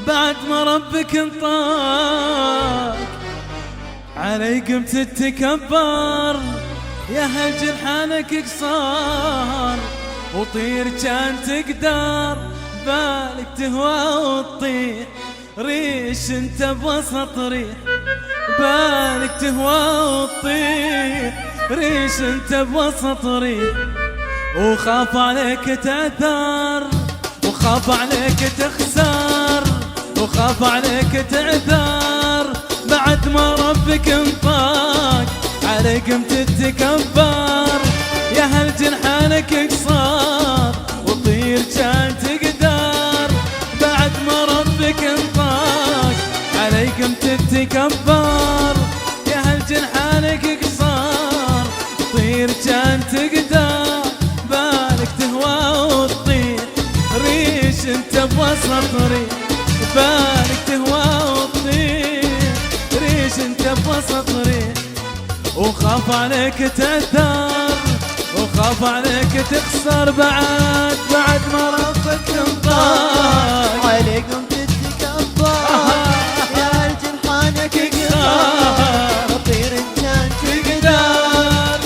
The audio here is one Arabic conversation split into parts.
بعد ما ربك انطاك علي قمت تتكبر. يا هل جنحانك قصار وطير كان تقدر، بالك تهوى وتطير ريش انت بوسط ريح، بالك تهوى وتطير ريش انت بوسط ريح. وخاف عليك تعثر وخاف عليك تخسر، وخاف عليك تعثر بعد ما ربك انطاك علي قمت تتكبر. يا هل جنحانك قصار وطير كان تقدر، بعد ما ربك انطاك علي قمت تتكبر. يا هل جنحانك قصار وطير كان تقدر، بالك تهوى وتطير ريش انت بوسط ريح، بالك تهوى وتطير ريش انت بوسط ريح. وخاف عليك تعثر وخاف عليك تخسر بعد ما ربك انطاك عليكم تتكبر. يا هل جنحانك قصار طير كان تقدر.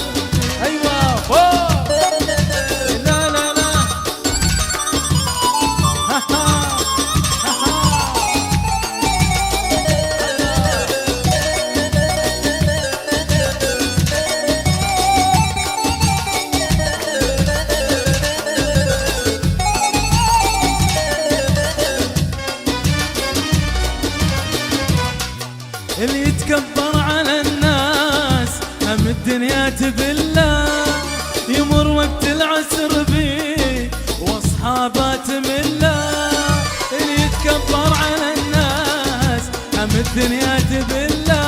ايوه فوق. لا لا لا ها ها ها ها. اللي يتكبر على الناس هم الدنيا تبله، يمر وقت العسر بيه واصحابه تمله. اللي يتكبر على الناس هم الدنيا تبله،